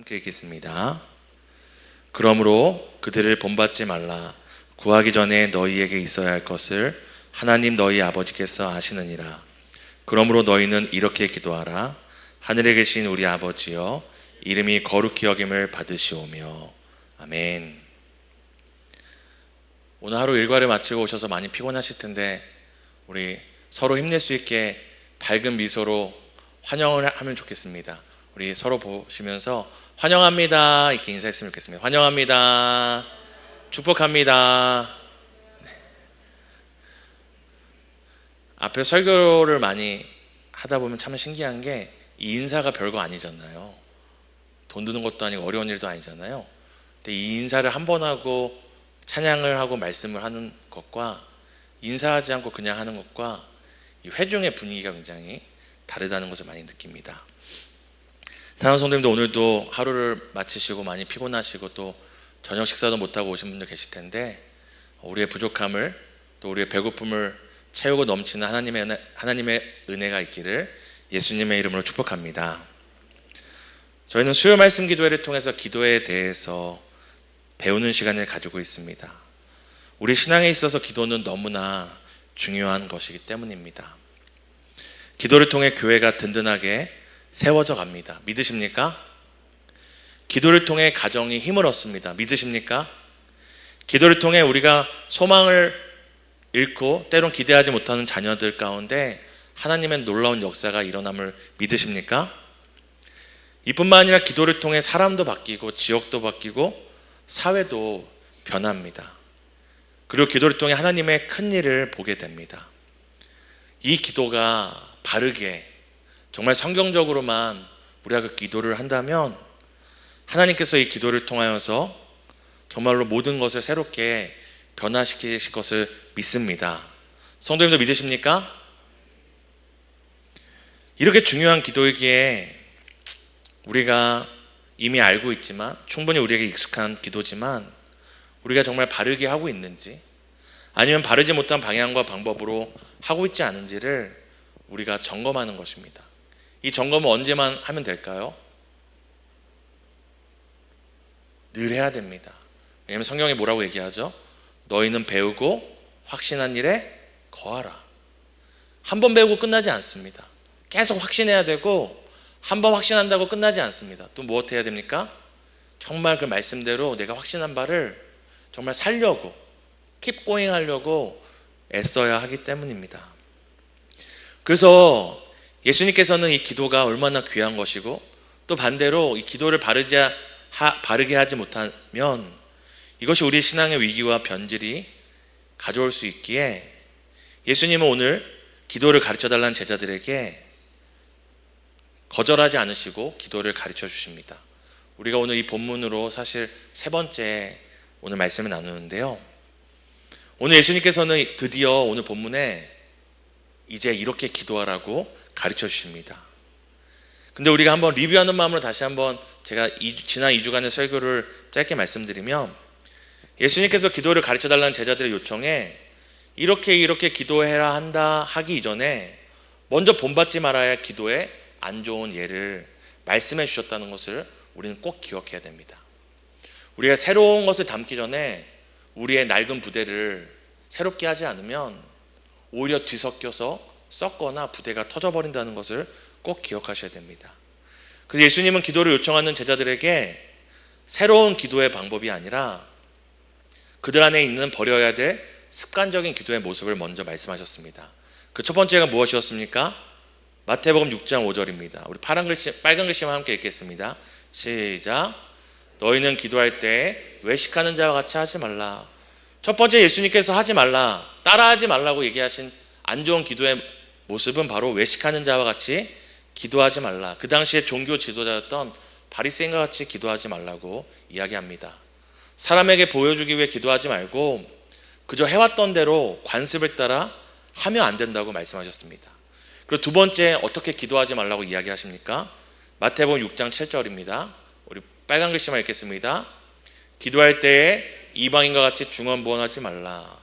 함께 읽겠습니다. 그러므로 그들을 본받지 말라. 구하기 전에 너희에게 있어야 할 것을 하나님 너희 아버지께서 아시느니라. 그러므로 너희는 이렇게 기도하라. 하늘에 계신 우리 아버지여, 이름이 거룩히 여김을 받으시오며. 아멘. 오늘 하루 일과를 마치고 오셔서 많이 피곤하실 텐데 우리 서로 힘낼 수 있게 밝은 미소로 환영을 하면 좋겠습니다. 우리 서로 보시면서 환영합니다 이렇게 인사했으면 좋겠습니다. 환영합니다. 축복합니다. 네. 앞에 설교를 많이 하다 보면 참 신기한 게 이 인사가 별거 아니잖아요. 돈 드는 것도 아니고 어려운 일도 아니잖아요. 근데 이 인사를 한 번 하고 찬양을 하고 말씀을 하는 것과 인사하지 않고 그냥 하는 것과 이 회중의 분위기가 굉장히 다르다는 것을 많이 느낍니다. 사랑하는 성도님들, 오늘도 하루를 마치시고 많이 피곤하시고 또 저녁 식사도 못하고 오신 분들 계실 텐데 우리의 부족함을 또 우리의 배고픔을 채우고 넘치는 하나님의 은혜가 있기를 예수님의 이름으로 축복합니다. 저희는 수요 말씀 기도회를 통해서 기도에 대해서 배우는 시간을 가지고 있습니다. 우리 신앙에 있어서 기도는 너무나 중요한 것이기 때문입니다. 기도를 통해 교회가 든든하게 세워져 갑니다. 믿으십니까? 기도를 통해 가정이 힘을 얻습니다. 믿으십니까? 기도를 통해 우리가 소망을 잃고 때론 기대하지 못하는 자녀들 가운데 하나님의 놀라운 역사가 일어남을 믿으십니까? 이뿐만 아니라 기도를 통해 사람도 바뀌고 지역도 바뀌고 사회도 변합니다. 그리고 기도를 통해 하나님의 큰 일을 보게 됩니다. 이 기도가 바르게 정말 성경적으로만 우리가 그 기도를 한다면 하나님께서 이 기도를 통하여서 정말로 모든 것을 새롭게 변화시키실 것을 믿습니다. 성도님도 믿으십니까? 이렇게 중요한 기도이기에 우리가 이미 알고 있지만 충분히 우리에게 익숙한 기도지만 우리가 정말 바르게 하고 있는지 아니면 바르지 못한 방향과 방법으로 하고 있지 않은지를 우리가 점검하는 것입니다. 이 점검은 언제만 하면 될까요? 늘 해야 됩니다. 왜냐하면 성경에 뭐라고 얘기하죠? 너희는 배우고 확신한 일에 거하라. 한 번 배우고 끝나지 않습니다. 계속 확신해야 되고 한 번 확신한다고 끝나지 않습니다. 또 무엇 해야 됩니까? 정말 그 말씀대로 내가 확신한 바를 정말 살려고 keep going 하려고 애써야 하기 때문입니다. 그래서 예수님께서는 이 기도가 얼마나 귀한 것이고 또 반대로 이 기도를 바르게 하지 못하면 이것이 우리 신앙의 위기와 변질이 가져올 수 있기에 예수님은 오늘 기도를 가르쳐달라는 제자들에게 거절하지 않으시고 기도를 가르쳐 주십니다. 우리가 오늘 이 본문으로 사실 세 번째 오늘 말씀을 나누는데요, 오늘 예수님께서는 드디어 오늘 본문에 이제 이렇게 기도하라고 가르쳐 주십니다. 근데 우리가 한번 리뷰하는 마음으로 다시 한번 제가 지난 2주간의 설교를 짧게 말씀드리면 예수님께서 기도를 가르쳐 달라는 제자들의 요청에 이렇게 기도해라 한다 하기 이전에 먼저 본받지 말아야 할 기도의 안 좋은 예를 말씀해 주셨다는 것을 우리는 꼭 기억해야 됩니다. 우리가 새로운 것을 담기 전에 우리의 낡은 부대를 새롭게 하지 않으면 오히려 뒤섞여서 썩거나 부대가 터져버린다는 것을 꼭 기억하셔야 됩니다. 그래서 예수님은 기도를 요청하는 제자들에게 새로운 기도의 방법이 아니라 그들 안에 있는 버려야 될 습관적인 기도의 모습을 먼저 말씀하셨습니다. 그 첫 번째가 무엇이었습니까? 마태복음 6장 5절입니다. 우리 빨간 글씨만 함께 읽겠습니다. 시작. 너희는 기도할 때 외식하는 자와 같이 하지 말라. 첫 번째 예수님께서 하지 말라, 따라하지 말라고 얘기하신 안 좋은 기도의 모습은 바로 외식하는 자와 같이 기도하지 말라. 그 당시에 종교 지도자였던 바리새인과 같이 기도하지 말라고 이야기합니다. 사람에게 보여주기 위해 기도하지 말고 그저 해왔던 대로 관습을 따라 하면 안 된다고 말씀하셨습니다. 그리고 두 번째 어떻게 기도하지 말라고 이야기하십니까? 마태복음 6장 7절입니다. 우리 빨간 글씨만 읽겠습니다. 기도할 때에 이방인과 같이 중언부언하지 말라.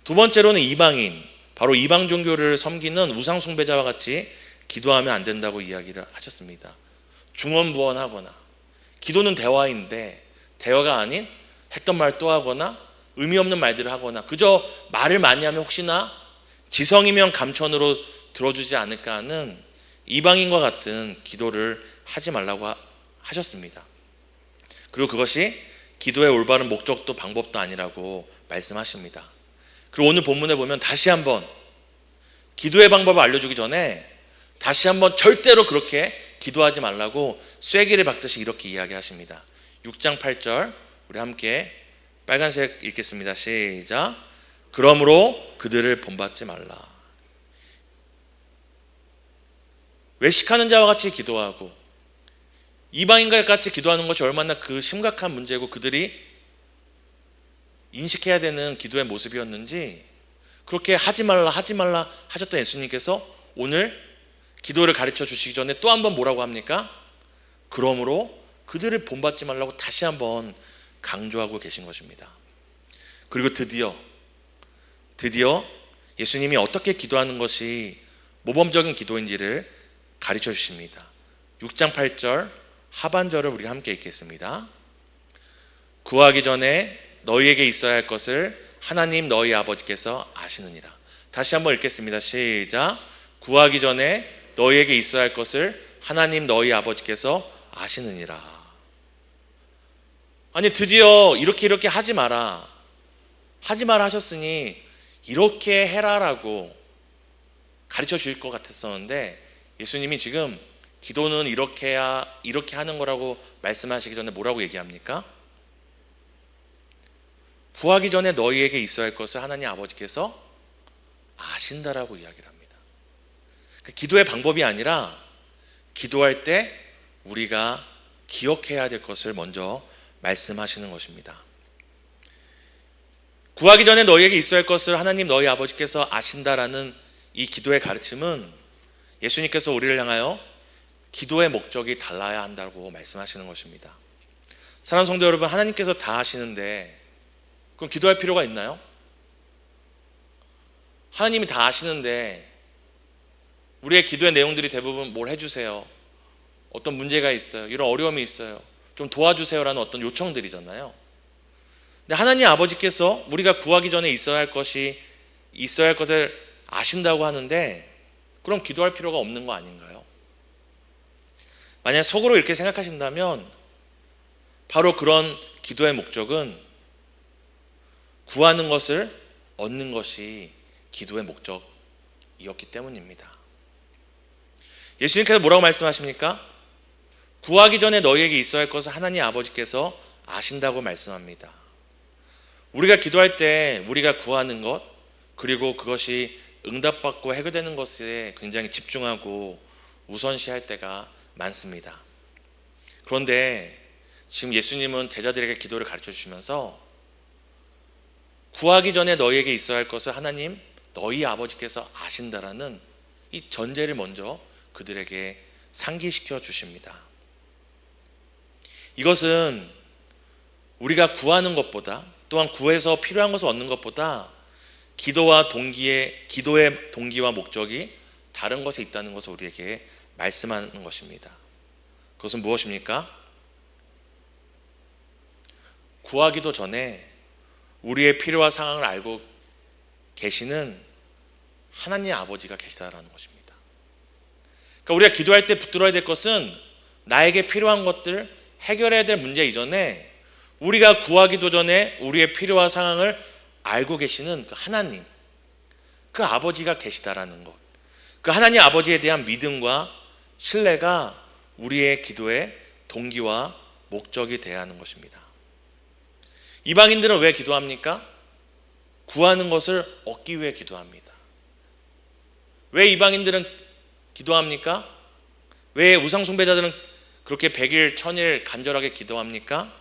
두 번째로는 이방인, 바로 이방 종교를 섬기는 우상 숭배자와 같이 기도하면 안 된다고 이야기를 하셨습니다. 중언부언하거나 기도는 대화인데 대화가 아닌 했던 말 또 하거나 의미 없는 말들을 하거나 그저 말을 많이 하면 혹시나 지성이면 감천으로 들어주지 않을까 하는 이방인과 같은 기도를 하지 말라고 하셨습니다. 그리고 그것이 기도의 올바른 목적도 방법도 아니라고 말씀하십니다. 그리고 오늘 본문에 보면 다시 한번 기도의 방법을 알려주기 전에 다시 한번 절대로 그렇게 기도하지 말라고 쐐기를 박듯이 이렇게 이야기하십니다. 6장 8절 우리 함께 빨간색 읽겠습니다. 시작. 그러므로 그들을 본받지 말라. 외식하는 자와 같이 기도하고 이방인과 같이 기도하는 것이 얼마나 그 심각한 문제고 그들이 인식해야 되는 기도의 모습이었는지 그렇게 하지 말라 하셨던 예수님께서 오늘 기도를 가르쳐 주시기 전에 또 한 번 뭐라고 합니까? 그러므로 그들을 본받지 말라고 다시 한번 강조하고 계신 것입니다. 그리고 드디어 예수님이 어떻게 기도하는 것이 모범적인 기도인지를 가르쳐 주십니다. 6장 8절 하반절을 우리 함께 읽겠습니다. 구하기 전에 너희에게 있어야 할 것을 하나님 너희 아버지께서 아시느니라. 다시 한번 읽겠습니다. 시작. 구하기 전에 너희에게 있어야 할 것을 하나님 너희 아버지께서 아시느니라. 아니 드디어 이렇게 하지 마라 하셨으니 이렇게 해라라고 가르쳐 주실 것 같았었는데 예수님이 지금 기도는 이렇게 하는 거라고 말씀하시기 전에 뭐라고 얘기합니까? 구하기 전에 너희에게 있어야 할 것을 하나님 아버지께서 아신다라고 이야기를 합니다. 기도의 방법이 아니라 기도할 때 우리가 기억해야 될 것을 먼저 말씀하시는 것입니다. 구하기 전에 너희에게 있어야 할 것을 하나님 너희 아버지께서 아신다라는 이 기도의 가르침은 예수님께서 우리를 향하여 기도의 목적이 달라야 한다고 말씀하시는 것입니다. 사랑하는 성도 여러분, 하나님께서 다 아시는데 그럼 기도할 필요가 있나요? 하나님이 다 아시는데 우리의 기도의 내용들이 대부분 뭘 해주세요, 어떤 문제가 있어요, 이런 어려움이 있어요, 좀 도와주세요라는 어떤 요청들이잖아요. 근데 하나님 아버지께서 우리가 구하기 전에 있어야 할 것을 아신다고 하는데 그럼 기도할 필요가 없는 거 아닌가요? 만약 속으로 이렇게 생각하신다면 바로 그런 기도의 목적은 구하는 것을 얻는 것이 기도의 목적이었기 때문입니다. 예수님께서 뭐라고 말씀하십니까? 구하기 전에 너희에게 있어야 할 것을 하나님 아버지께서 아신다고 말씀합니다. 우리가 기도할 때 우리가 구하는 것 그리고 그것이 응답받고 해결되는 것에 굉장히 집중하고 우선시할 때가 많습니다. 그런데 지금 예수님은 제자들에게 기도를 가르쳐 주시면서 구하기 전에 너희에게 있어야 할 것을 하나님 너희 아버지께서 아신다라는 이 전제를 먼저 그들에게 상기시켜 주십니다. 이것은 우리가 구하는 것보다 또한 구해서 필요한 것을 얻는 것보다 기도의 동기와 목적이 다른 것에 있다는 것을 우리에게 말씀하는 것입니다. 그것은 무엇입니까? 구하기도 전에 우리의 필요와 상황을 알고 계시는 하나님 아버지가 계시다라는 것입니다. 그러니까 우리가 기도할 때 붙들어야 될 것은 나에게 필요한 것들, 해결해야 될 문제 이전에 우리가 구하기도 전에 우리의 필요와 상황을 알고 계시는 그 하나님, 그 아버지가 계시다라는 것, 그 하나님 아버지에 대한 믿음과 신뢰가 우리의 기도의 동기와 목적이 되어야 하는 것입니다. 이방인들은 왜 기도합니까? 구하는 것을 얻기 위해 기도합니다. 왜 이방인들은 기도합니까? 왜 우상숭배자들은 그렇게 100일, 1000일 간절하게 기도합니까?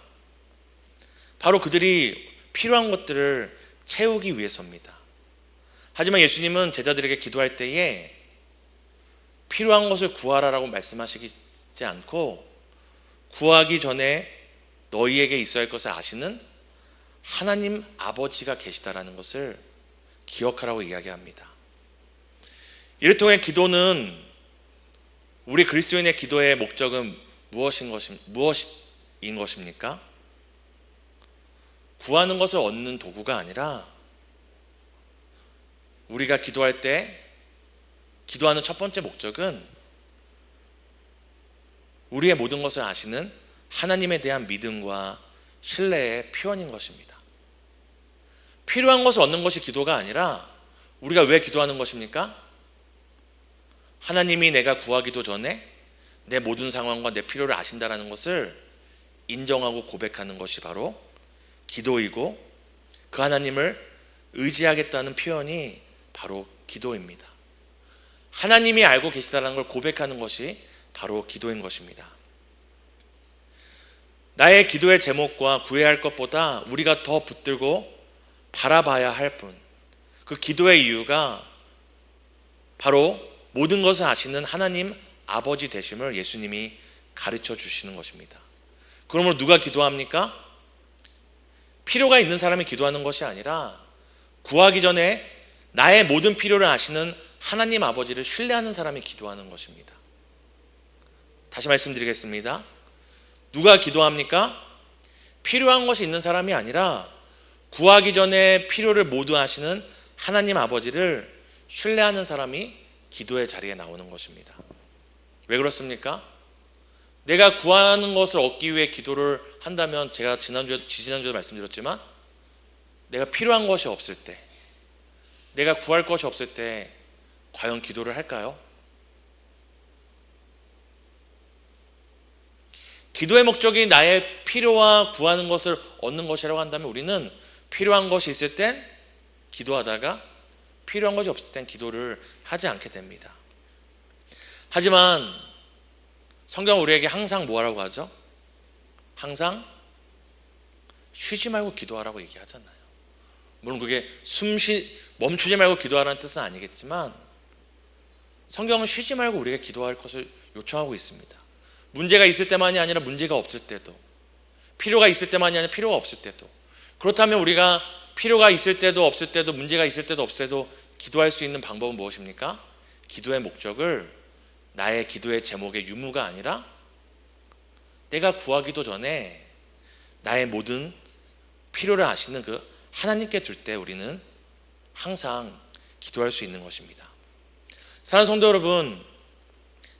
바로 그들이 필요한 것들을 채우기 위해서입니다. 하지만 예수님은 제자들에게 기도할 때에 필요한 것을 구하라라고 말씀하시지 않고 구하기 전에 너희에게 있어야 할 것을 아시는 하나님 아버지가 계시다라는 것을 기억하라고 이야기합니다. 이를 통해 기도는 우리 그리스도인의 기도의 목적은 것입니까? 구하는 것을 얻는 도구가 아니라 우리가 기도할 때 기도하는 첫 번째 목적은 우리의 모든 것을 아시는 하나님에 대한 믿음과 신뢰의 표현인 것입니다. 필요한 것을 얻는 것이 기도가 아니라 우리가 왜 기도하는 것입니까? 하나님이 내가 구하기도 전에 내 모든 상황과 내 필요를 아신다라는 것을 인정하고 고백하는 것이 바로 기도이고, 그 하나님을 의지하겠다는 표현이 바로 기도입니다. 하나님이 알고 계시다는 걸 고백하는 것이 바로 기도인 것입니다. 나의 기도의 제목과 구해야 할 것보다 우리가 더 붙들고 바라봐야 할 분, 그 기도의 이유가 바로 모든 것을 아시는 하나님 아버지 되심을 예수님이 가르쳐 주시는 것입니다. 그러므로 누가 기도합니까? 필요가 있는 사람이 기도하는 것이 아니라 구하기 전에 나의 모든 필요를 아시는 하나님 아버지를 신뢰하는 사람이 기도하는 것입니다. 다시 말씀드리겠습니다. 누가 기도합니까? 필요한 것이 있는 사람이 아니라 구하기 전에 필요를 모두 아시는 하나님 아버지를 신뢰하는 사람이 기도의 자리에 나오는 것입니다. 왜 그렇습니까? 내가 구하는 것을 얻기 위해 기도를 한다면, 제가 지난주에도 말씀드렸지만, 내가 필요한 것이 없을 때, 내가 구할 것이 없을 때 과연 기도를 할까요? 기도의 목적이 나의 필요와 구하는 것을 얻는 것이라고 한다면 우리는 필요한 것이 있을 땐 기도하다가 필요한 것이 없을 땐 기도를 하지 않게 됩니다. 하지만 성경은 우리에게 항상 뭐라고 하죠? 항상 쉬지 말고 기도하라고 얘기하잖아요. 물론 그게 멈추지 말고 기도하라는 뜻은 아니겠지만 성경은 쉬지 말고 우리가 기도할 것을 요청하고 있습니다. 문제가 있을 때만이 아니라 문제가 없을 때도, 필요가 있을 때만이 아니라 필요가 없을 때도. 그렇다면 우리가 필요가 있을 때도 없을 때도, 문제가 있을 때도 없을 때도 기도할 수 있는 방법은 무엇입니까? 기도의 목적을 나의 기도의 제목의 유무가 아니라 내가 구하기도 전에 나의 모든 필요를 아시는 그 하나님께 둘 때 우리는 항상 기도할 수 있는 것입니다. 사랑하는 성도 여러분,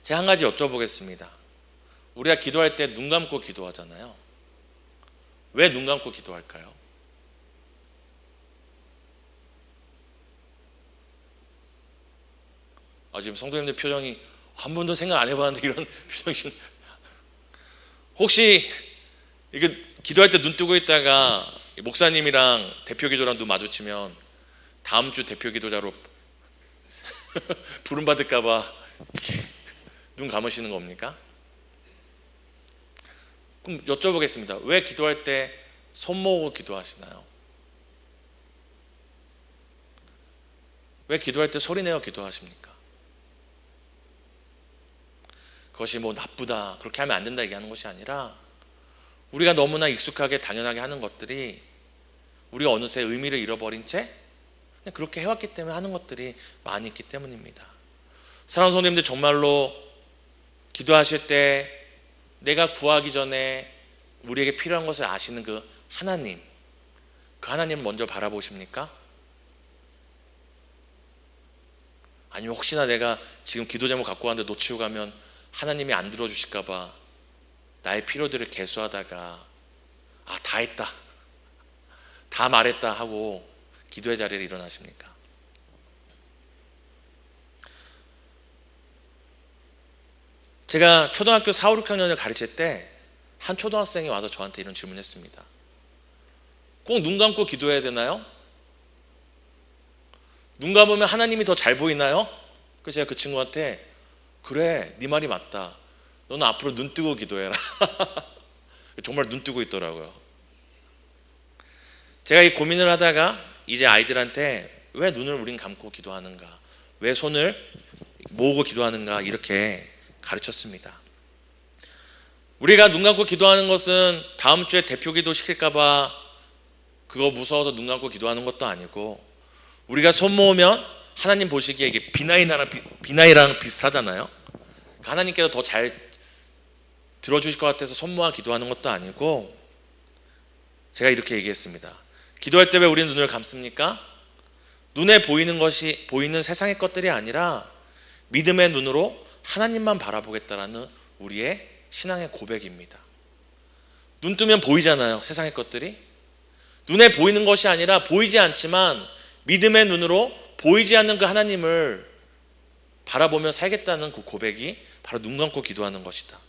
제가 한 가지 여쭤보겠습니다. 우리가 기도할 때 눈 감고 기도하잖아요. 왜 눈 감고 기도할까요? 지금 성도님들 표정이 한 번도 생각 안 해봤는데 이런 표정이. 혹시 이게 기도할 때 눈 뜨고 있다가 목사님이랑 대표 기도랑 눈 마주치면 다음 주 대표 기도자로 부름 받을까봐 눈 감으시는 겁니까? 그럼 여쭤보겠습니다. 왜 기도할 때 손 모으고 기도하시나요? 왜 기도할 때 소리내어 기도하십니까? 그것이 뭐 나쁘다, 그렇게 하면 안 된다 얘기하는 것이 아니라 우리가 너무나 익숙하게 당연하게 하는 것들이 우리가 어느새 의미를 잃어버린 채 그냥 그렇게 해왔기 때문에 하는 것들이 많이 있기 때문입니다. 사랑하는 성도님들, 정말로 기도하실 때 내가 구하기 전에 우리에게 필요한 것을 아시는 그 하나님, 그 하나님을 먼저 바라보십니까? 아니면 혹시나 내가 지금 기도 제목 갖고 왔는데 놓치고 가면 하나님이 안 들어주실까 봐 나의 필요들을 계수하다가 다 했다, 다 말했다 하고 기도의 자리를 일어나십니까? 제가 초등학교 4, 5, 6학년을 가르칠 때 한 초등학생이 와서 저한테 이런 질문을 했습니다. 꼭 눈 감고 기도해야 되나요? 눈 감으면 하나님이 더 잘 보이나요? 그래서 제가 그 친구한테 그래, 네 말이 맞다. 너는 앞으로 눈 뜨고 기도해라. 정말 눈 뜨고 있더라고요. 제가 이 고민을 하다가 이제 아이들한테 왜 눈을 우린 감고 기도하는가, 왜 손을 모으고 기도하는가 이렇게 가르쳤습니다. 우리가 눈 감고 기도하는 것은 다음 주에 대표 기도 시킬까 봐 그거 무서워서 눈 감고 기도하는 것도 아니고, 우리가 손 모으면 하나님 보시기에 이게 비나이랑 비슷하잖아요. 하나님께서 더 잘 들어주실 것 같아서 손 모아 기도하는 것도 아니고, 제가 이렇게 얘기했습니다. 기도할 때 왜 우리는 눈을 감습니까? 눈에 보이는 세상의 것들이 아니라 믿음의 눈으로 하나님만 바라보겠다라는 우리의 신앙의 고백입니다. 눈 뜨면 보이잖아요, 세상의 것들이. 눈에 보이는 것이 아니라 보이지 않지만 믿음의 눈으로 보이지 않는 그 하나님을 바라보며 살겠다는 그 고백이 바로 눈 감고 기도하는 것이다.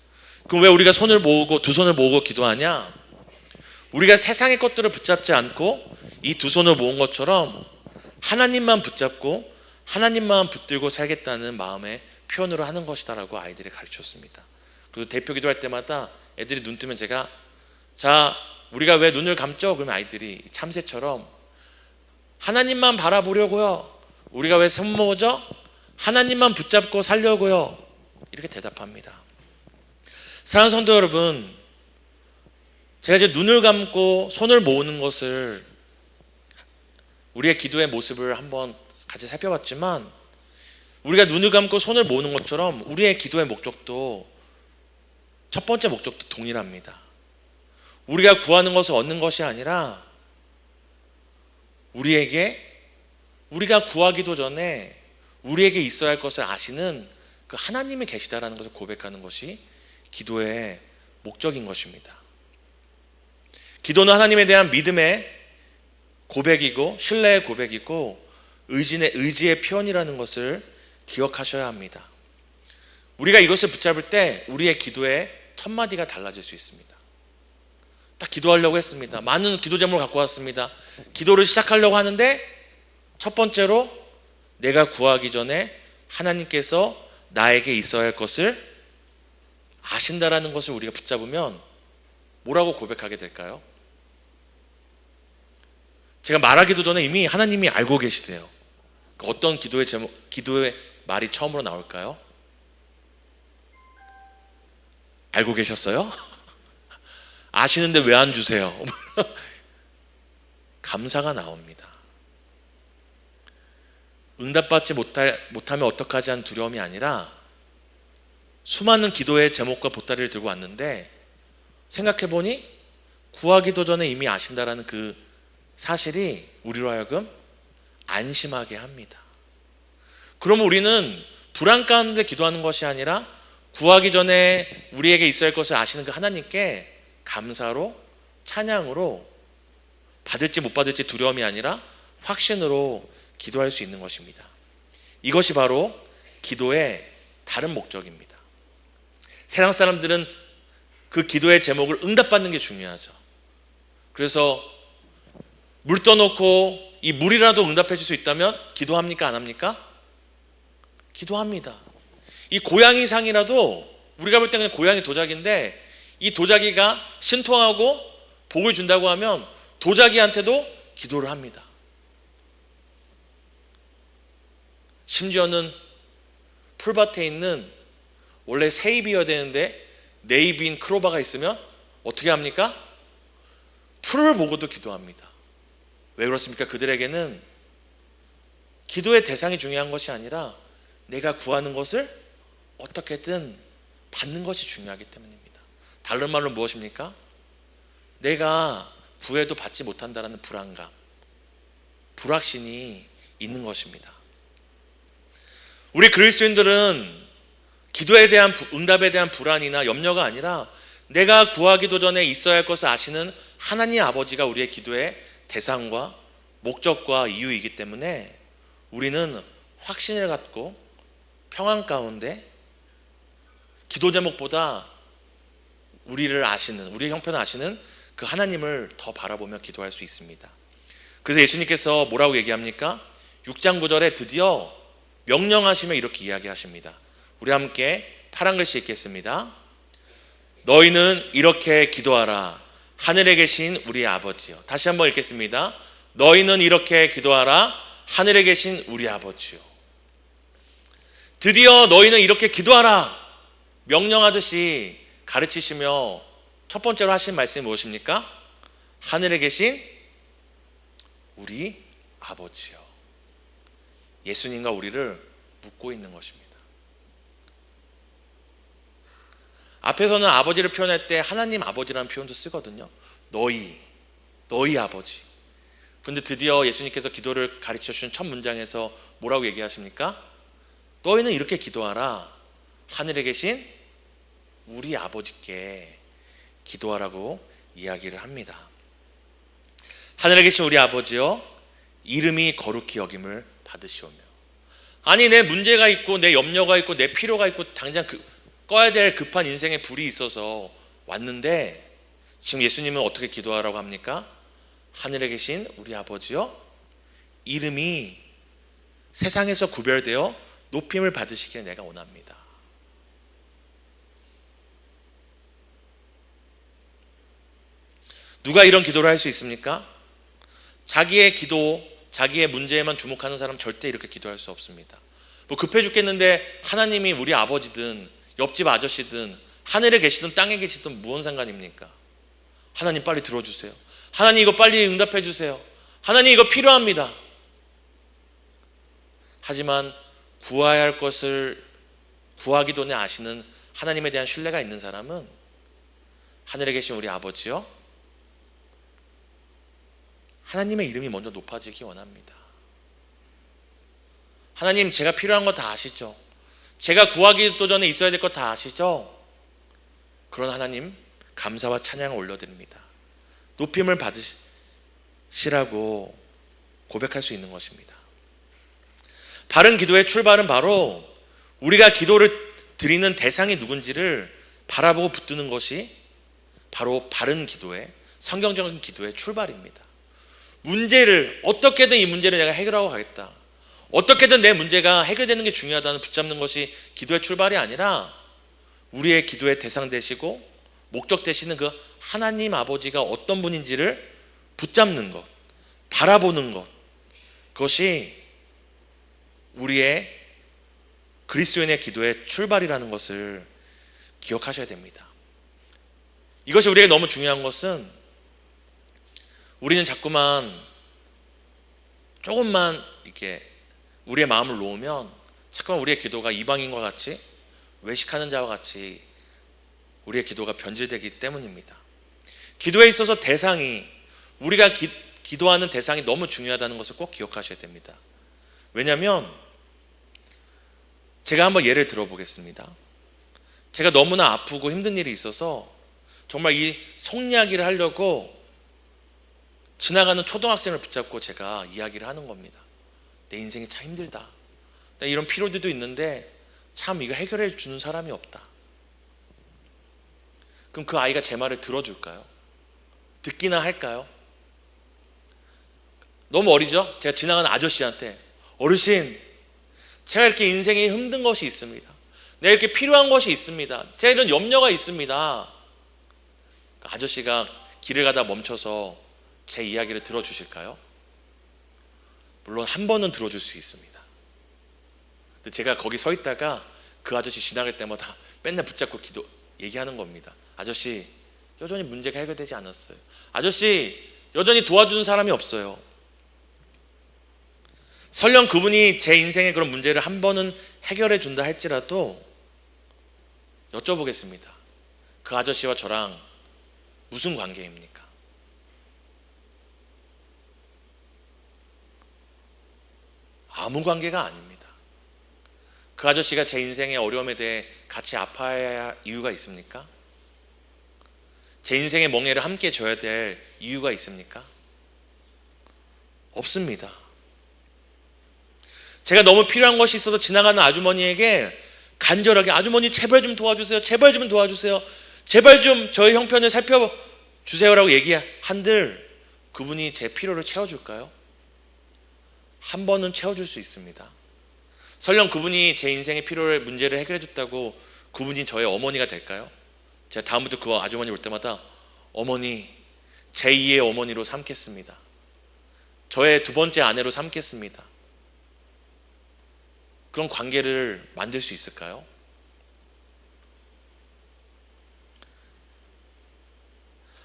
그럼 왜 우리가 손을 모으고 두 손을 모으고 기도하냐? 우리가 세상의 것들을 붙잡지 않고 이 두 손을 모은 것처럼 하나님만 붙잡고 하나님만 붙들고 살겠다는 마음의 표현으로 하는 것이다라고 아이들이 가르쳤습니다. 그리고 대표 기도할 때마다 애들이 눈 뜨면 제가, 자, 우리가 왜 눈을 감죠? 그러면 아이들이 참새처럼 하나님만 바라보려고요. 우리가 왜 손 모으죠? 하나님만 붙잡고 살려고요. 이렇게 대답합니다. 사랑하는 성도 여러분, 제가 이제 눈을 감고 손을 모으는 것을, 우리의 기도의 모습을 한번 같이 살펴봤지만, 우리가 눈을 감고 손을 모으는 것처럼 우리의 기도의 목적도, 첫 번째 목적도 동일합니다. 우리가 구하는 것을 얻는 것이 아니라 우리가 구하기도 전에 우리에게 있어야 할 것을 아시는 그 하나님이 계시다라는 것을 고백하는 것이 기도의 목적인 것입니다. 기도는 하나님에 대한 믿음의 고백이고 신뢰의 고백이고 의지의 표현이라는 것을 기억하셔야 합니다. 우리가 이것을 붙잡을 때 우리의 기도의 첫 마디가 달라질 수 있습니다. 딱 기도하려고 했습니다. 많은 기도 제목을 갖고 왔습니다. 기도를 시작하려고 하는데 첫 번째로 내가 구하기 전에 하나님께서 나에게 있어야 할 것을 아신다라는 것을 우리가 붙잡으면 뭐라고 고백하게 될까요? 제가 말하기도 전에 이미 하나님이 알고 계시대요. 어떤 기도의 말이 처음으로 나올까요? 알고 계셨어요? 아시는데 왜 안 주세요? 감사가 나옵니다. 응답받지 못하면 어떡하지 하는 두려움이 아니라 수많은 기도의 제목과 보따리를 들고 왔는데 생각해보니 구하기도 전에 이미 아신다라는 그 사실이 우리로 하여금 안심하게 합니다. 그러면 우리는 불안 가운데 기도하는 것이 아니라 구하기 전에 우리에게 있어야 할 것을 아시는 그 하나님께 감사로, 찬양으로, 받을지 못 받을지 두려움이 아니라 확신으로 기도할 수 있는 것입니다. 이것이 바로 기도의 다른 목적입니다. 세상 사람들은 그 기도의 제목을 응답받는 게 중요하죠. 그래서 물 떠놓고 이 물이라도 응답해 줄 수 있다면 기도합니까? 안 합니까? 기도합니다. 이 고양이 상이라도 우리가 볼 때 그냥 고양이 도자기인데 이 도자기가 신통하고 복을 준다고 하면 도자기한테도 기도를 합니다. 심지어는 풀밭에 있는 원래 새잎이어야 되는데 네잎인 크로바가 있으면 어떻게 합니까? 풀을 보고도 기도합니다. 왜 그렇습니까? 그들에게는 기도의 대상이 중요한 것이 아니라 내가 구하는 것을 어떻게든 받는 것이 중요하기 때문입니다. 다른 말로 무엇입니까? 내가 구해도 받지 못한다는 불안감, 불확신이 있는 것입니다. 우리 그리스도인들은 기도에 대한 응답에 대한 불안이나 염려가 아니라 내가 구하기도 전에 있어야 할 것을 아시는 하나님 아버지가 우리의 기도의 대상과 목적과 이유이기 때문에 우리는 확신을 갖고 평안 가운데 기도 제목보다 우리의 형편을 아시는 그 하나님을 더 바라보며 기도할 수 있습니다. 그래서 예수님께서 뭐라고 얘기합니까? 6장 9절에 드디어 명령하시며 이렇게 이야기하십니다. 우리 함께 파란 글씨 읽겠습니다. 너희는 이렇게 기도하라. 하늘에 계신 우리 아버지요. 다시 한번 읽겠습니다. 너희는 이렇게 기도하라. 하늘에 계신 우리 아버지요. 드디어 너희는 이렇게 기도하라. 명령하듯이 가르치시며 첫 번째로 하신 말씀이 무엇입니까? 하늘에 계신 우리 아버지요. 예수님과 우리를 묻고 있는 것입니다. 앞에서는 아버지를 표현할 때 하나님 아버지라는 표현도 쓰거든요. 너희 아버지. 그런데 드디어 예수님께서 기도를 가르쳐 주신 첫 문장에서 뭐라고 얘기하십니까? 너희는 이렇게 기도하라. 하늘에 계신 우리 아버지께 기도하라고 이야기를 합니다. 하늘에 계신 우리 아버지여, 이름이 거룩히 여김을 받으시오며. 아니, 내 문제가 있고 내 염려가 있고 내 필요가 있고 당장 꺼야 될 급한 인생의 불이 있어서 왔는데, 지금 예수님은 어떻게 기도하라고 합니까? 하늘에 계신 우리 아버지여, 이름이 세상에서 구별되어 높임을 받으시기를 내가 원합니다. 누가 이런 기도를 할 수 있습니까? 자기의 기도, 자기의 문제에만 주목하는 사람 절대 이렇게 기도할 수 없습니다. 뭐 급해 죽겠는데 하나님이 우리 아버지든 옆집 아저씨든 하늘에 계시든 땅에 계시든 무슨 상관입니까? 하나님 빨리 들어주세요. 하나님 이거 빨리 응답해 주세요. 하나님 이거 필요합니다. 하지만 구해야 할 것을 구하기 전에 아시는 하나님에 대한 신뢰가 있는 사람은 하늘에 계신 우리 아버지요, 하나님의 이름이 먼저 높아지기 원합니다. 하나님, 제가 필요한 거 다 아시죠? 제가 구하기도 전에 있어야 될 거 다 아시죠? 그런 하나님, 감사와 찬양을 올려드립니다. 높임을 받으시라고 고백할 수 있는 것입니다. 바른 기도의 출발은 바로 우리가 기도를 드리는 대상이 누군지를 바라보고 붙드는 것이 바로 바른 기도의, 성경적인 기도의 출발입니다. 문제를 어떻게든 이 문제를 내가 해결하고 가겠다, 어떻게든 내 문제가 해결되는 게 중요하다는 붙잡는 것이 기도의 출발이 아니라 우리의 기도의 대상 되시고 목적 되시는 그 하나님 아버지가 어떤 분인지를 붙잡는 것, 바라보는 것, 그것이 우리의 그리스도인의 기도의 출발이라는 것을 기억하셔야 됩니다. 이것이 우리에게 너무 중요한 것은, 우리는 자꾸만 조금만 이렇게 우리의 마음을 놓으면 자꾸만 우리의 기도가 이방인과 같이, 외식하는 자와 같이 우리의 기도가 변질되기 때문입니다. 기도에 있어서 대상이, 우리가 기도하는 대상이 너무 중요하다는 것을 꼭 기억하셔야 됩니다. 왜냐하면 제가 한번 예를 들어보겠습니다. 제가 너무나 아프고 힘든 일이 있어서 정말 이 속 이야기를 하려고 지나가는 초등학생을 붙잡고 제가 이야기를 하는 겁니다. 내 인생이 참 힘들다, 나 이런 피로들도 있는데 참 이거 해결해 주는 사람이 없다. 그럼 그 아이가 제 말을 들어줄까요? 듣기나 할까요? 너무 어리죠? 제가 지나가는 아저씨한테, 어르신, 제가 이렇게 인생에 힘든 것이 있습니다, 내가 이렇게 필요한 것이 있습니다, 제가 이런 염려가 있습니다. 아저씨가 길을 가다 멈춰서 제 이야기를 들어주실까요? 물론 한 번은 들어줄 수 있습니다. 근데 제가 거기 서 있다가 그 아저씨 지나갈 때마다 맨날 붙잡고 얘기하는 겁니다. 아저씨, 여전히 문제가 해결되지 않았어요. 아저씨, 여전히 도와주는 사람이 없어요. 설령 그분이 제 인생의 그런 문제를 한 번은 해결해 준다 할지라도 여쭤보겠습니다. 그 아저씨와 저랑 무슨 관계입니까? 아무 관계가 아닙니다. 그 아저씨가 제 인생의 어려움에 대해 같이 아파야 할 이유가 있습니까? 제 인생의 멍에를 함께 져야 될 이유가 있습니까? 없습니다. 제가 너무 필요한 것이 있어서 지나가는 아주머니에게 간절하게, 아주머니 제발 좀 도와주세요, 제발 좀 도와주세요, 제발 좀 저희 형편을 살펴주세요라고 얘기한들 그분이 제 필요를 채워줄까요? 한 번은 채워줄 수 있습니다. 설령 그분이 제 인생의 필요를, 문제를 해결해 줬다고 그분이 저의 어머니가 될까요? 제가 다음부터 그 아주머니 올 때마다 어머니, 제2의 어머니로 삼겠습니다, 저의 두 번째 아내로 삼겠습니다. 그런 관계를 만들 수 있을까요?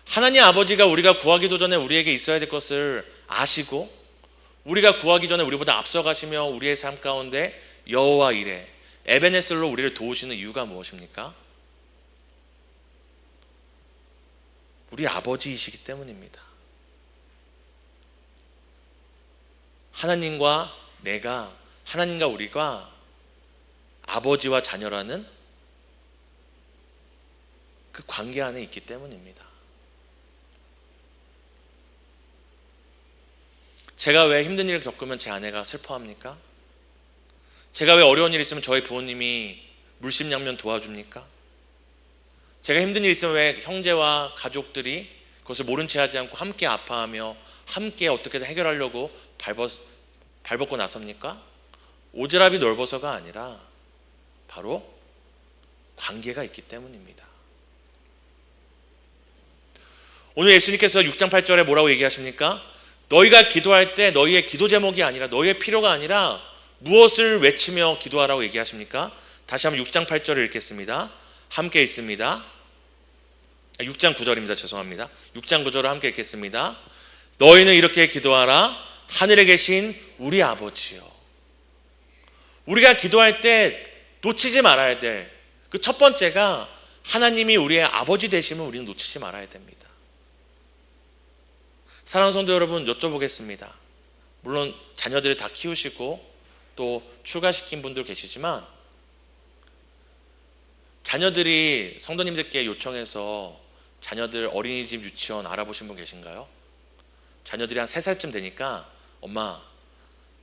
하나님 아버지가 우리가 구하기도 전에 우리에게 있어야 될 것을 아시고, 우리가 구하기 전에 우리보다 앞서가시며 우리의 삶 가운데 여호와 이레, 에베네셀로 우리를 도우시는 이유가 무엇입니까? 우리 아버지이시기 때문입니다. 하나님과 하나님과 우리가 아버지와 자녀라는 그 관계 안에 있기 때문입니다. 제가 왜 힘든 일을 겪으면 제 아내가 슬퍼합니까? 제가 왜 어려운 일이 있으면 저희 부모님이 물심양면 도와줍니까? 제가 힘든 일이 있으면 왜 형제와 가족들이 그것을 모른 채 하지 않고 함께 아파하며 함께 어떻게든 해결하려고 발벗고 나섭니까? 오지랖이 넓어서가 아니라 바로 관계가 있기 때문입니다. 오늘 예수님께서 6장 8절에 뭐라고 얘기하십니까? 너희가 기도할 때 너희의 기도 제목이 아니라 너희의 필요가 아니라 무엇을 외치며 기도하라고 얘기하십니까? 다시 한번 6장 8절을 읽겠습니다. 함께 읽습니다. 6장 9절입니다. 죄송합니다. 6장 9절을 함께 읽겠습니다. 너희는 이렇게 기도하라. 하늘에 계신 우리 아버지요. 우리가 기도할 때 놓치지 말아야 될 그 첫 번째가 하나님이 우리의 아버지 되심을 우리는 놓치지 말아야 됩니다. 사랑하는 성도 여러분, 여쭤보겠습니다. 물론 자녀들을 다 키우시고 또 출가시킨 분들 계시지만 자녀들이 성도님들께 요청해서 자녀들 어린이집 유치원 알아보신 분 계신가요? 자녀들이 한 3살쯤 되니까 엄마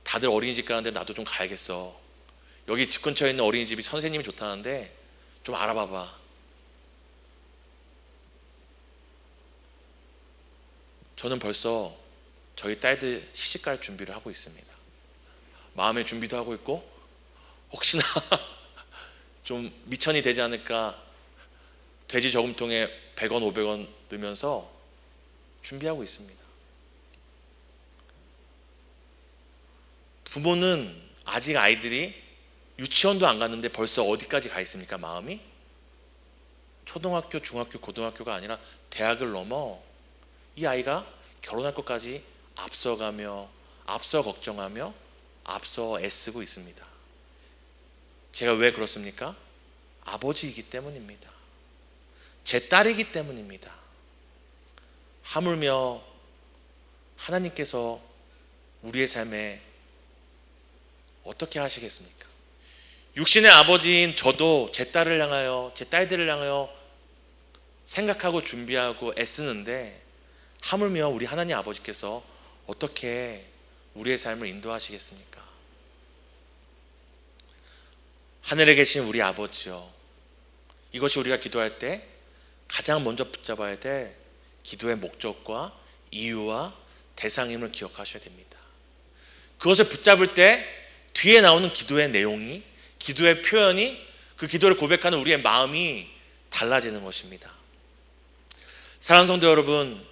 다들 어린이집 가는데 나도 좀 가야겠어. 여기 집 근처에 있는 어린이집이 선생님이 좋다는데 좀 알아봐봐. 저는 벌써 저희 딸들 시집갈 준비를 하고 있습니다. 마음의 준비도 하고 있고 혹시나 좀 미천이 되지 않을까 돼지 저금통에 100원 500원 넣으면서 준비하고 있습니다. 부모는 아직 아이들이 유치원도 안 갔는데 벌써 어디까지 가 있습니까? 마음이 초등학교, 중학교, 고등학교가 아니라 대학을 넘어 이 아이가 결혼할 것까지 앞서가며 앞서 걱정하며 앞서 애쓰고 있습니다. 제가 왜 그렇습니까? 아버지이기 때문입니다. 제 딸이기 때문입니다. 하물며 하나님께서 우리의 삶에 어떻게 하시겠습니까? 육신의 아버지인 저도 제 딸을 향하여 제 딸들을 향하여 생각하고 준비하고 애쓰는데 하물며 우리 하나님 아버지께서 어떻게 우리의 삶을 인도하시겠습니까? 하늘에 계신 우리 아버지요, 이것이 우리가 기도할 때 가장 먼저 붙잡아야 될 기도의 목적과 이유와 대상임을 기억하셔야 됩니다. 그것을 붙잡을 때 뒤에 나오는 기도의 내용이, 기도의 표현이, 그 기도를 고백하는 우리의 마음이 달라지는 것입니다. 사랑하는 성도 여러분,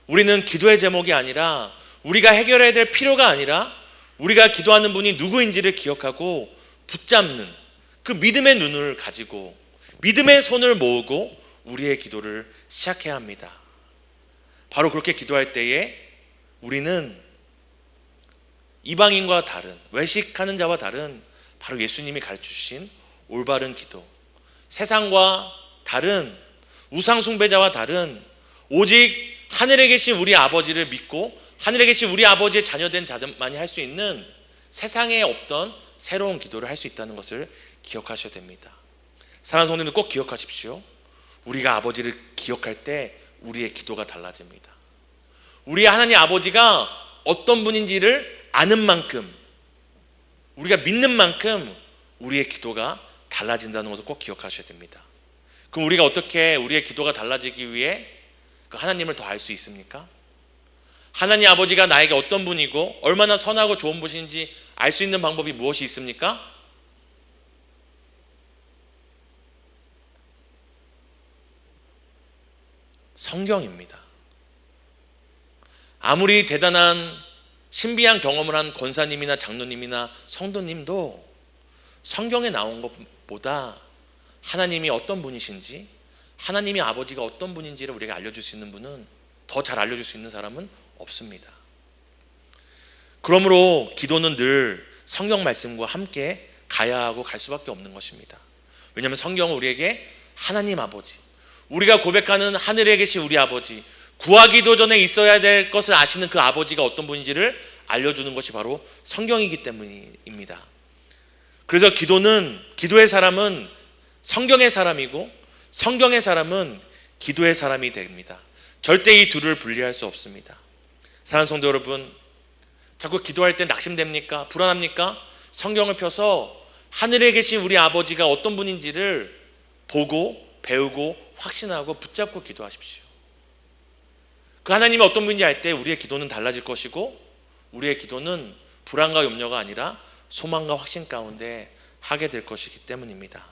우리는 기도의 제목이 아니라, 우리가 해결해야 될 필요가 아니라 우리가 기도하는 분이 누구인지를 기억하고 붙잡는 그 믿음의 눈을 가지고 믿음의 손을 모으고 우리의 기도를 시작해야 합니다. 바로 그렇게 기도할 때에 우리는 이방인과 다른, 외식하는 자와 다른 바로 예수님이 가르쳐주신 올바른 기도, 세상과 다른, 우상 숭배자와 다른, 오직 하늘에 계신 우리 아버지를 믿고 하늘에 계신 우리 아버지의 자녀된 자들만이 할 수 있는 세상에 없던 새로운 기도를 할 수 있다는 것을 기억하셔야 됩니다. 사랑하는 성도님들 꼭 기억하십시오. 우리가 아버지를 기억할 때 우리의 기도가 달라집니다. 우리 하나님 아버지가 어떤 분인지를 아는 만큼, 우리가 믿는 만큼 우리의 기도가 달라진다는 것을 꼭 기억하셔야 됩니다. 그럼 우리가 어떻게 우리의 기도가 달라지기 위해 그 하나님을 더 알 수 있습니까? 하나님 아버지가 나에게 어떤 분이고 얼마나 선하고 좋은 분인지 알 수 있는 방법이 무엇이 있습니까? 성경입니다. 아무리 대단한 신비한 경험을 한 권사님이나 장로님이나 성도님도 성경에 나온 것보다 하나님이 어떤 분이신지, 하나님이 아버지가 어떤 분인지를 우리에게 알려줄 수 있는 분은, 더 잘 알려줄 수 있는 사람은 없습니다. 그러므로 기도는 늘 성경 말씀과 함께 가야 하고 갈 수밖에 없는 것입니다. 왜냐하면 성경은 우리에게 하나님 아버지, 우리가 고백하는 하늘에 계신 우리 아버지, 구하기도 전에 있어야 될 것을 아시는 그 아버지가 어떤 분인지를 알려주는 것이 바로 성경이기 때문입니다. 그래서 기도의 사람은 성경의 사람이고 성경의 사람은 기도의 사람이 됩니다. 절대 이 둘을 분리할 수 없습니다. 사랑하는 성도 여러분, 자꾸 기도할 때 낙심됩니까? 불안합니까? 성경을 펴서 하늘에 계신 우리 아버지가 어떤 분인지를 보고 배우고 확신하고 붙잡고 기도하십시오. 그 하나님이 어떤 분인지 알 때 우리의 기도는 달라질 것이고, 우리의 기도는 불안과 염려가 아니라 소망과 확신 가운데 하게 될 것이기 때문입니다.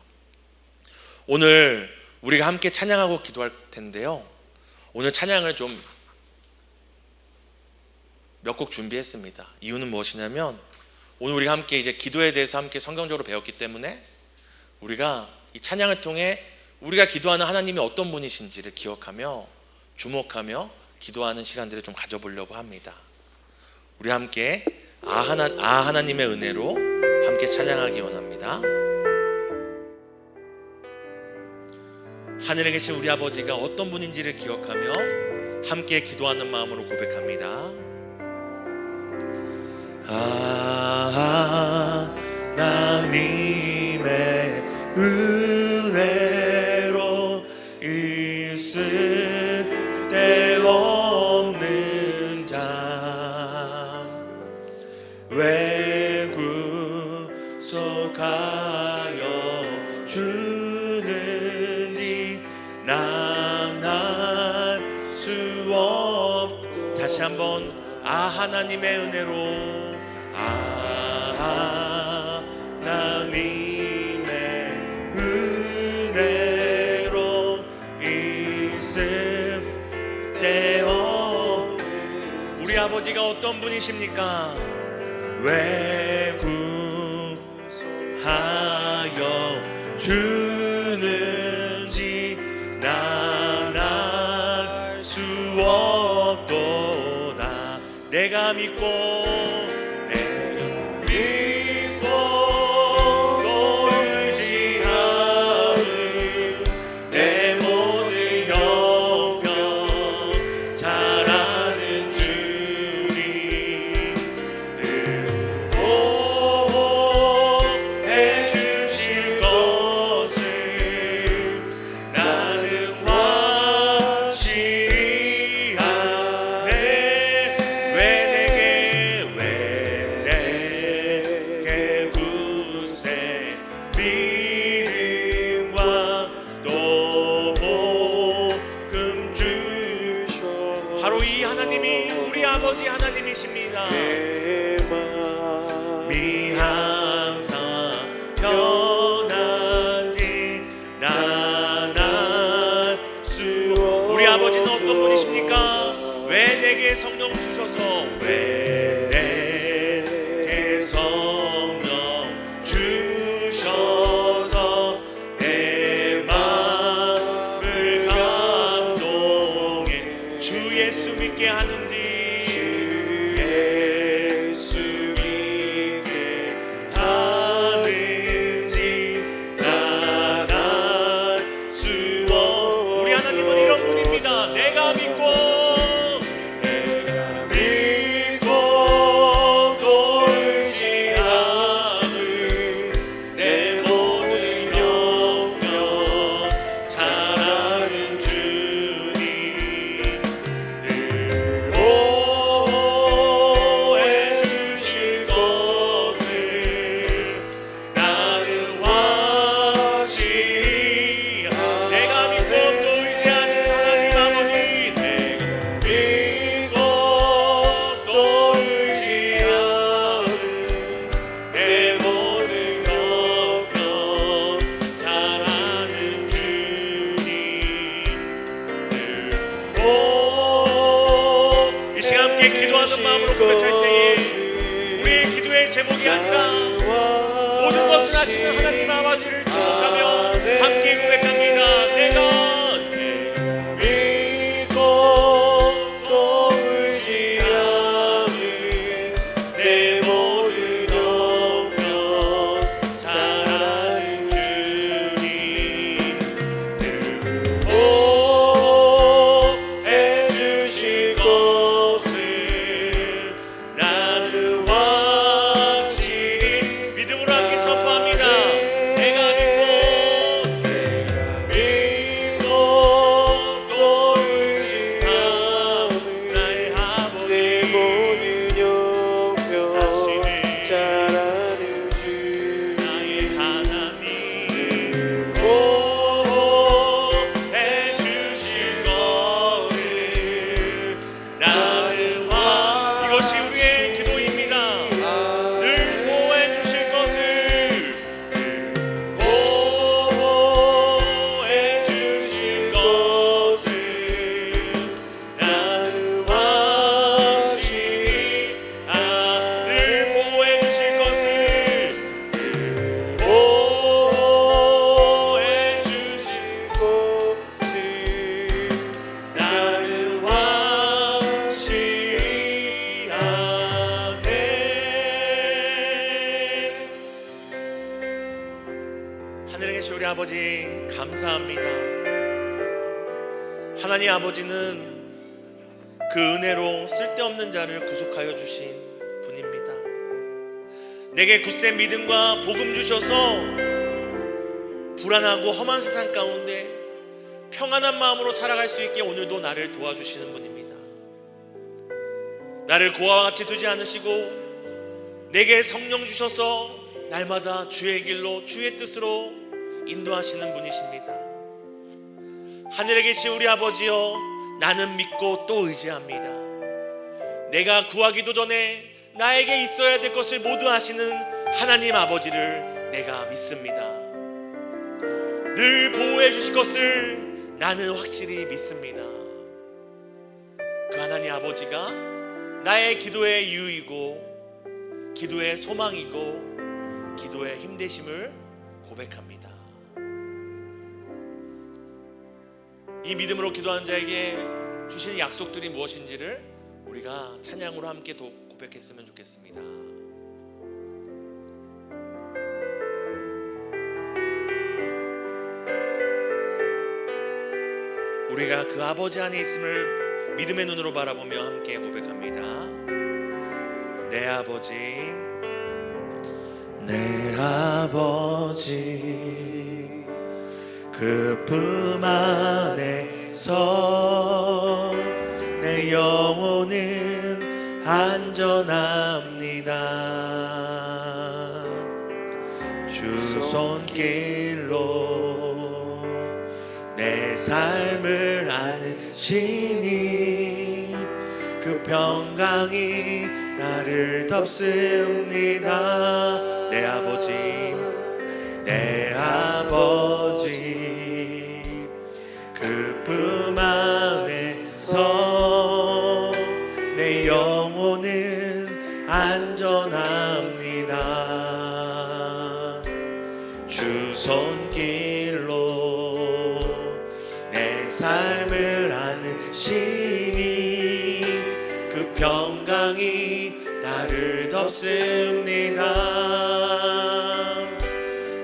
오늘 우리가 함께 찬양하고 기도할 텐데요, 오늘 찬양을 좀 몇 곡 준비했습니다. 이유는 무엇이냐면, 오늘 우리가 함께 이제 기도에 대해서 함께 성경적으로 배웠기 때문에 우리가 이 찬양을 통해 우리가 기도하는 하나님이 어떤 분이신지를 기억하며 주목하며 기도하는 시간들을 좀 가져보려고 합니다. 우리 함께 하나님의 은혜로 함께 찬양하기 원합니다. 하늘에 계신 우리 아버지가 어떤 분인지를 기억하며 함께 기도하는 마음으로 고백합니다. 하나님의 은혜로 있을 데 없는 자 왜 구속하여 주는지 난 알 수 없. 다시 한번 하나님의 은혜로 하나님의 은혜로 있을 때요. 우리 아버지가 어떤 분이십니까? 왜 구하여 주는지 난 알 수 없도다. 내가 믿고 성령 주셔서 왜 내게 성령 주셔서 내 마음을 감동해 주 예수 믿게 하는지 주 예수 믿게 하는지 난 알 수 없. 우리 하나님은 이런 분입니다. 내가 믿고 마음으로 고백할 때에 우리의 기도의 제목이 아니라 모든 것을 하시는 하나님 아버지를 주목하며 함께 고백합니다. 내가 믿고 또 의지하는 내 모든 영역 잘 아는 주님 아버지 감사합니다. 하나님 아버지는 그 은혜로 쓸데없는 자를 구속하여 주신 분입니다. 내게 굳센 믿음과 복음 주셔서 불안하고 험한 세상 가운데 평안한 마음으로 살아갈 수 있게 오늘도 나를 도와주시는 분입니다. 나를 고아와 같이 두지 않으시고 내게 성령 주셔서 날마다 주의 길로 주의 뜻으로 인도하시는 분이십니다. 하늘에 계신 우리 아버지여, 나는 믿고 또 의지합니다. 내가 구하기도 전에 나에게 있어야 될 것을 모두 아시는 하나님 아버지를 내가 믿습니다. 늘 보호해 주실 것을 나는 확실히 믿습니다. 그 하나님 아버지가 나의 기도의 이유이고 기도의 소망이고 기도의 힘되심을 고백합니다. 이 믿음으로 기도하는 자에게 주신 약속들이 무엇인지를 우리가 찬양으로 함께 고백했으면 좋겠습니다. 우리가 그 아버지 안에 있음을 믿음의 눈으로 바라보며 함께 고백합니다. 내 아버지, 내 아버지, 그 품 안에서 내 영혼은 안전합니다. 주 손길로 내 삶을 안으시니 그 평강이 나를 덮습니다. 내 아버지, 내 아버지, 그 품 안에서 내 영혼은 안전합니다. 주 손길로 내 삶을 안으시니 그 평강이 나를 덮습니다.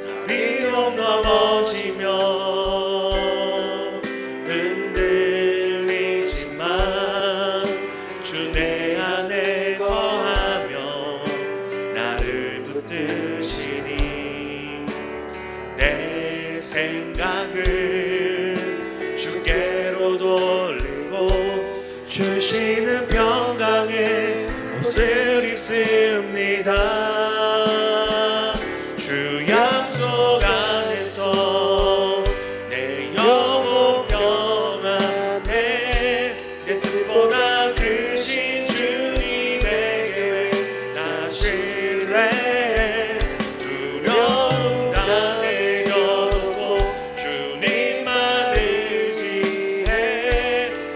나 비록 넘어지며 흔들리지만 주 내 안에 거하며 나를 붙드시니 내 생각을 주께로 돌리고 주시는 평강에 옷을 입습니다. 주 약속 안에서 내 영혼 평안해. 내 뜻보다 크신 주님의 계획 나 신뢰. 두려움 다 내려놓고 주님만 의지해.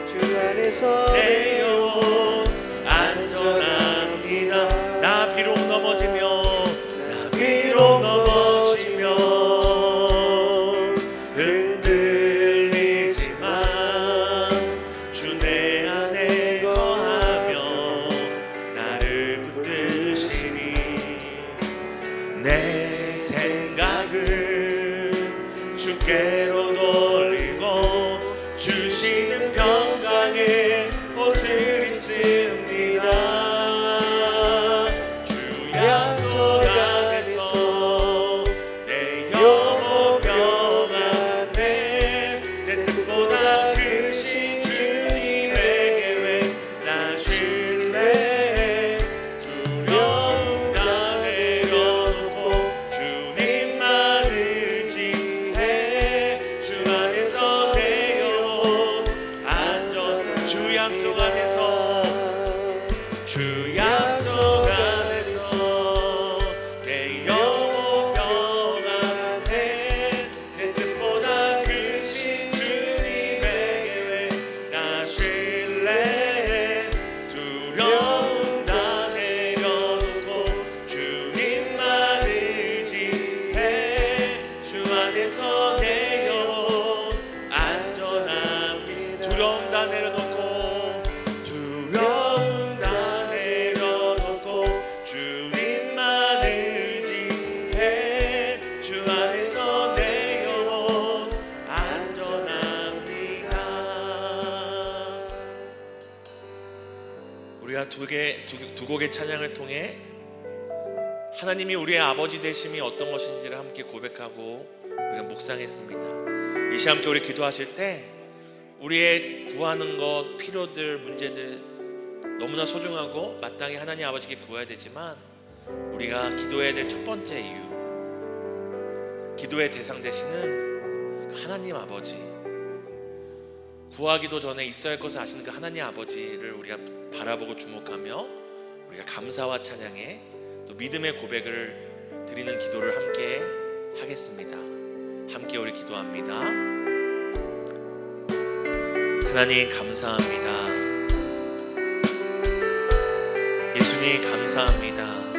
주 안에서 내 영혼 안전합니다. 나 비록 넘어지며 흔들리지만 주 내 안에 거하며 나를 붙드시니 내 생각을 주께로 돌리고 주시는 평강에 옷을 입습니다. 주 약속 안에서 내 영혼 평안해. 내 뜻보다 크신 주님의 계획 나 신뢰. 두려움 다 내려놓고 주님만 의지해. 주 안에서 내 영혼 안전. 주 약속 안에서, 주 약속 안에서 내 영혼 평안해. 내 뜻보다 크신 주님의 계획 나 신뢰. 두려움 다 내려놓고 주님만 의지해. 주 안에서 내 영혼 안전합니다. 두려움 다 내려놓고 우리가 두 곡의 찬양을 통해 하나님이 우리의 아버지 되심이 어떤 것인지를 함께 고백하고 우리가 묵상했습니다. 이 시간 함께 우리 기도하실 때 우리의 구하는 것, 필요들, 문제들 너무나 소중하고 마땅히 하나님 아버지께 구해야 되지만 우리가 기도해야 될 첫 번째 이유, 기도의 대상 되시는 하나님 아버지, 구하기도 전에 있어야 할 것을 아시는 그 하나님 아버지를 우리가 바라보고 주목하며 우리가 감사와 찬양에 또 믿음의 고백을 드리는 기도를 함께 하겠습니다. 함께 우리 기도합니다. 하나님 감사합니다. 예수님 감사합니다.